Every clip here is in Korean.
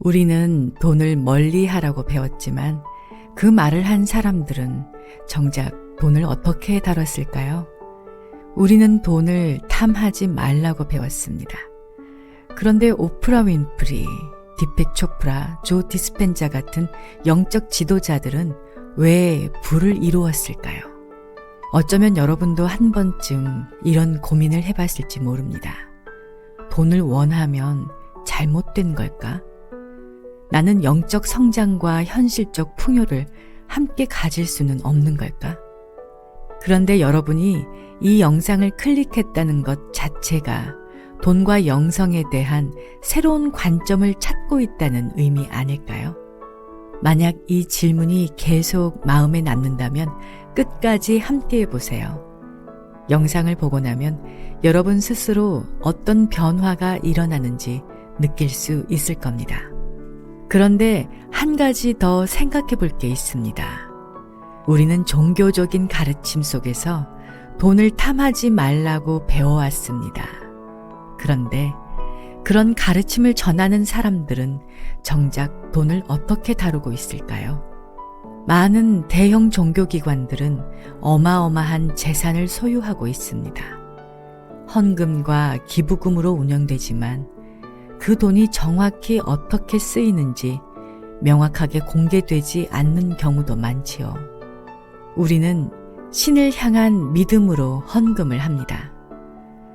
우리는 돈을 멀리 하라고 배웠지만 그 말을 한 사람들은 정작 돈을 어떻게 다뤘을까요? 우리는 돈을 탐하지 말라고 배웠습니다. 그런데 오프라 윈프리, 디펙 초프라, 조 디스펜자 같은 영적 지도자들은 왜 부를 이루었을까요? 어쩌면 여러분도 한 번쯤 이런 고민을 해봤을지 모릅니다. 돈을 원하면 잘못된 걸까? 나는 영적 성장과 현실적 풍요를 함께 가질 수는 없는 걸까? 그런데 여러분이 이 영상을 클릭했다는 것 자체가 돈과 영성에 대한 새로운 관점을 찾고 있다는 의미 아닐까요? 만약 이 질문이 계속 마음에 남는다면 끝까지 함께 해보세요. 영상을 보고 나면 여러분 스스로 어떤 변화가 일어나는지 느낄 수 있을 겁니다. 그런데 한 가지 더 생각해 볼 게 있습니다. 우리는 종교적인 가르침 속에서 돈을 탐하지 말라고 배워왔습니다. 그런데 그런 가르침을 전하는 사람들은 정작 돈을 어떻게 다루고 있을까요? 많은 대형 종교기관들은 어마어마한 재산을 소유하고 있습니다. 헌금과 기부금으로 운영되지만 그 돈이 정확히 어떻게 쓰이는지 명확하게 공개되지 않는 경우도 많지요. 우리는 신을 향한 믿음으로 헌금을 합니다.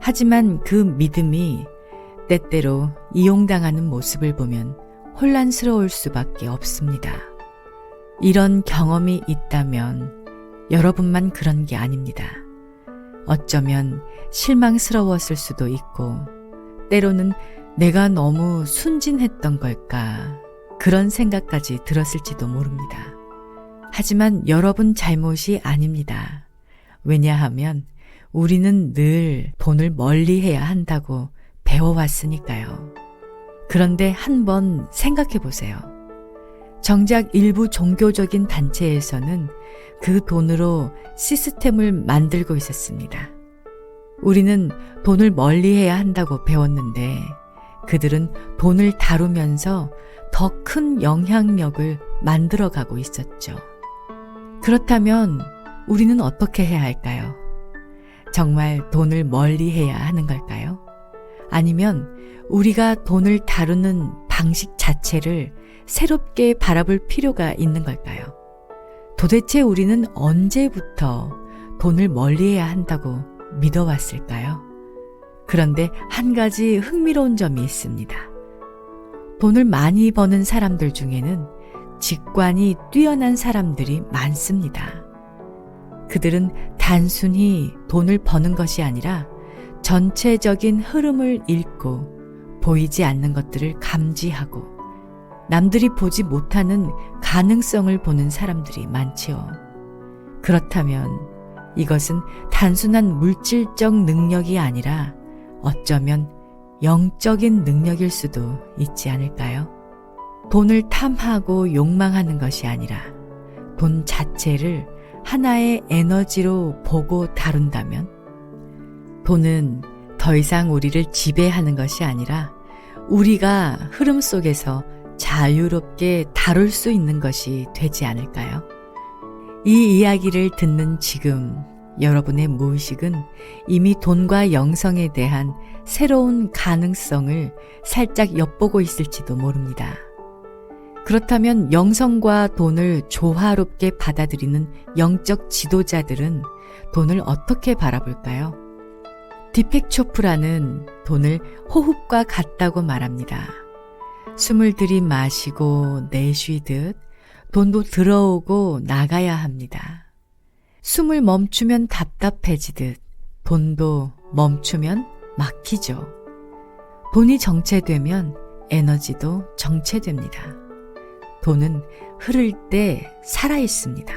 하지만 그 믿음이 때때로 이용당하는 모습을 보면 혼란스러울 수밖에 없습니다. 이런 경험이 있다면 여러분만 그런 게 아닙니다. 어쩌면 실망스러웠을 수도 있고 때로는 내가 너무 순진했던 걸까 그런 생각까지 들었을지도 모릅니다. 하지만 여러분 잘못이 아닙니다. 왜냐하면 우리는 늘 돈을 멀리해야 한다고 배워왔으니까요. 그런데 한번 생각해 보세요. 정작 일부 종교적인 단체에서는 그 돈으로 시스템을 만들고 있었습니다. 우리는 돈을 멀리해야 한다고 배웠는데 그들은 돈을 다루면서 더 큰 영향력을 만들어가고 있었죠. 그렇다면 우리는 어떻게 해야 할까요? 정말 돈을 멀리해야 하는 걸까요? 아니면 우리가 돈을 다루는 방식 자체를 새롭게 바라볼 필요가 있는 걸까요? 도대체 우리는 언제부터 돈을 멀리해야 한다고 믿어왔을까요? 그런데 한 가지 흥미로운 점이 있습니다. 돈을 많이 버는 사람들 중에는 직관이 뛰어난 사람들이 많습니다. 그들은 단순히 돈을 버는 것이 아니라 전체적인 흐름을 읽고 보이지 않는 것들을 감지하고 남들이 보지 못하는 가능성을 보는 사람들이 많지요. 그렇다면 이것은 단순한 물질적 능력이 아니라 어쩌면 영적인 능력일 수도 있지 않을까요? 돈을 탐하고 욕망하는 것이 아니라 돈 자체를 하나의 에너지로 보고 다룬다면 돈은 더 이상 우리를 지배하는 것이 아니라 우리가 흐름 속에서 자유롭게 다룰 수 있는 것이 되지 않을까요? 이 이야기를 듣는 지금 여러분의 무의식은 이미 돈과 영성에 대한 새로운 가능성을 살짝 엿보고 있을지도 모릅니다. 그렇다면 영성과 돈을 조화롭게 받아들이는 영적 지도자들은 돈을 어떻게 바라볼까요? 디펙 초프라는 돈을 호흡과 같다고 말합니다. 숨을 들이마시고 내쉬듯 돈도 들어오고 나가야 합니다. 숨을 멈추면 답답해지듯 돈도 멈추면 막히죠. 돈이 정체되면 에너지도 정체됩니다. 돈은 흐를 때 살아있습니다.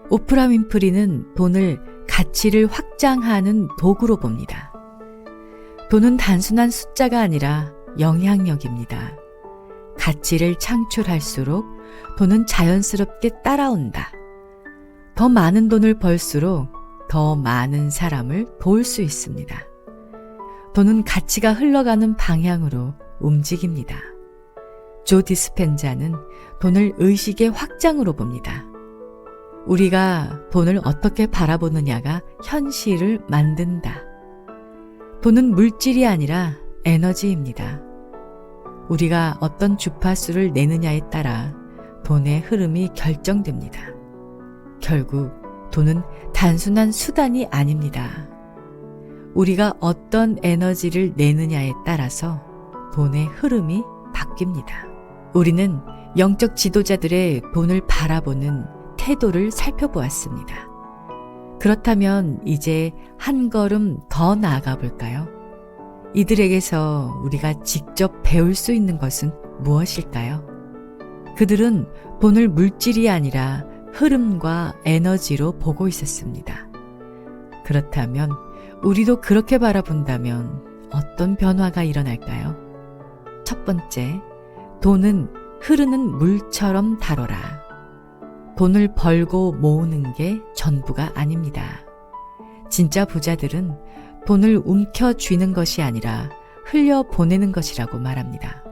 오프라 윈프리는 돈을 가치를 확장하는 도구로 봅니다. 돈은 단순한 숫자가 아니라 영향력입니다. 가치를 창출할수록 돈은 자연스럽게 따라온다. 더 많은 돈을 벌수록 더 많은 사람을 도울 수 있습니다. 돈은 가치가 흘러가는 방향으로 움직입니다. 조 디스펜자는 돈을 의식의 확장으로 봅니다. 우리가 돈을 어떻게 바라보느냐가 현실을 만든다. 돈은 물질이 아니라 에너지입니다. 우리가 어떤 주파수를 내느냐에 따라 돈의 흐름이 결정됩니다. 결국 돈은 단순한 수단이 아닙니다. 우리가 어떤 에너지를 내느냐에 따라서 돈의 흐름이 바뀝니다. 우리는 영적 지도자들의 돈을 바라보는 태도를 살펴보았습니다. 그렇다면 이제 한 걸음 더 나아가 볼까요? 이들에게서 우리가 직접 배울 수 있는 것은 무엇일까요? 그들은 돈을 물질이 아니라 흐름과 에너지로 보고 있었습니다. 그렇다면 우리도 그렇게 바라본다면 어떤 변화가 일어날까요? 첫 번째, 돈은 흐르는 물처럼 다뤄라. 돈을 벌고 모으는 게 전부가 아닙니다. 진짜 부자들은 돈을 움켜쥐는 것이 아니라 흘려보내는 것이라고 말합니다.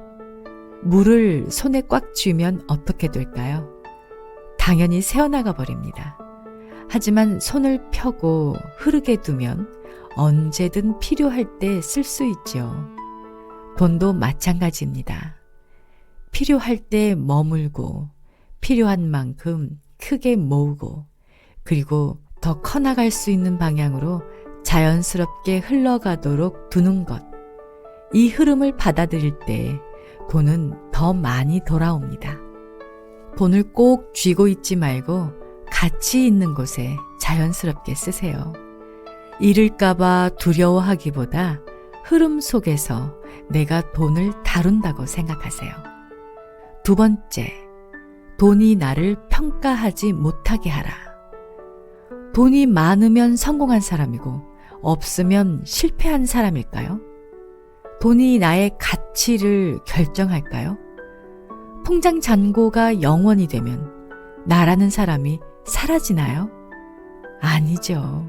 물을 손에 꽉 쥐면 어떻게 될까요? 당연히 새어나가 버립니다. 하지만 손을 펴고 흐르게 두면 언제든 필요할 때 쓸 수 있죠. 돈도 마찬가지입니다. 필요할 때 머물고 필요한 만큼 크게 모으고 그리고 더 커나갈 수 있는 방향으로 자연스럽게 흘러가도록 두는 것. 이 흐름을 받아들일 때 돈은 더 많이 돌아옵니다. 돈을 꼭 쥐고 있지 말고 가치 있는 곳에 자연스럽게 쓰세요. 잃을까봐 두려워하기보다 흐름 속에서 내가 돈을 다룬다고 생각하세요. 두 번째, 돈이 나를 평가하지 못하게 하라. 돈이 많으면 성공한 사람이고 없으면 실패한 사람일까요? 돈이 나의 가치를 결정할까요? 통장 잔고가 0원이 되면 나라는 사람이 사라지나요? 아니죠.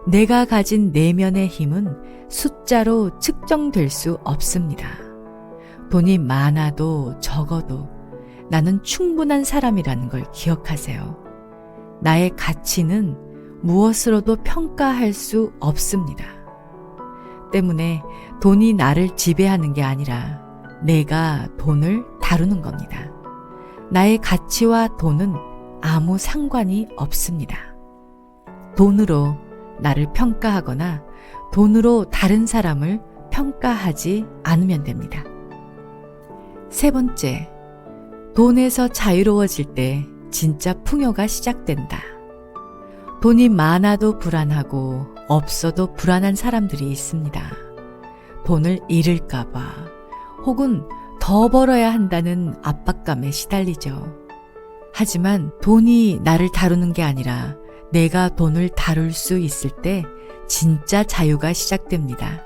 내가 가진 내면의 힘은 숫자로 측정될 수 없습니다. 돈이 많아도 적어도 나는 충분한 사람이라는 걸 기억하세요. 나의 가치는 무엇으로도 평가할 수 없습니다. 때문에 돈이 나를 지배하는 게 아니라 내가 돈을 다루는 겁니다. 나의 가치와 돈은 아무 상관이 없습니다. 돈으로 나를 평가하거나 돈으로 다른 사람을 평가하지 않으면 됩니다. 세 번째, 돈에서 자유로워질 때 진짜 풍요가 시작된다. 돈이 많아도 불안하고 없어도 불안한 사람들이 있습니다. 돈을 잃을까봐 혹은 더 벌어야 한다는 압박감에 시달리죠. 하지만 돈이 나를 다루는 게 아니라 내가 돈을 다룰 수 있을 때 진짜 자유가 시작됩니다.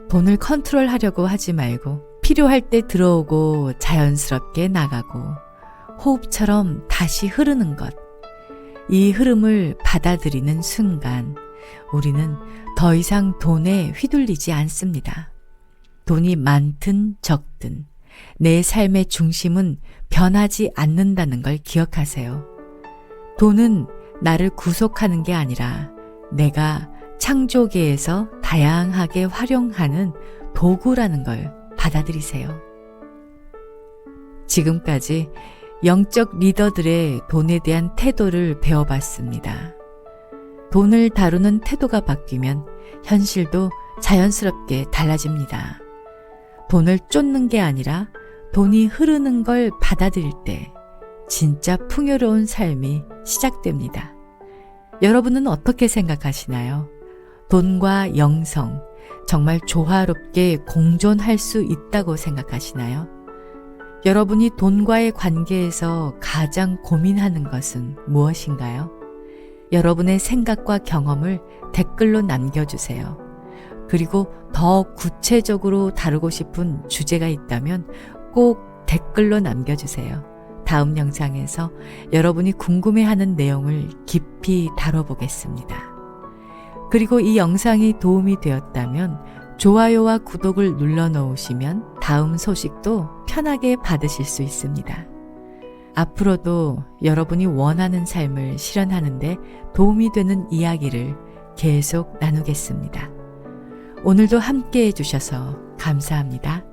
돈을 컨트롤하려고 하지 말고 필요할 때 들어오고 자연스럽게 나가고 호흡처럼 다시 흐르는 것. 이 흐름을 받아들이는 순간 우리는 더 이상 돈에 휘둘리지 않습니다. 돈이 많든 적든 내 삶의 중심은 변하지 않는다는 걸 기억하세요. 돈은 나를 구속하는 게 아니라 내가 창조계에서 다양하게 활용하는 도구라는 걸 받아들이세요. 지금까지 영적 리더들의 돈에 대한 태도를 배워봤습니다. 돈을 다루는 태도가 바뀌면 현실도 자연스럽게 달라집니다. 돈을 쫓는 게 아니라 돈이 흐르는 걸 받아들일 때 진짜 풍요로운 삶이 시작됩니다. 여러분은 어떻게 생각하시나요? 돈과 영성, 정말 조화롭게 공존할 수 있다고 생각하시나요? 여러분이 돈과의 관계에서 가장 고민하는 것은 무엇인가요? 여러분의 생각과 경험을 댓글로 남겨주세요. 그리고 더 구체적으로 다루고 싶은 주제가 있다면 꼭 댓글로 남겨주세요. 다음 영상에서 여러분이 궁금해하는 내용을 깊이 다뤄보겠습니다. 그리고 이 영상이 도움이 되었다면 좋아요와 구독을 눌러 놓으시면 다음 소식도 편하게 받으실 수 있습니다. 앞으로도 여러분이 원하는 삶을 실현하는데 도움이 되는 이야기를 계속 나누겠습니다. 오늘도 함께 해주셔서 감사합니다.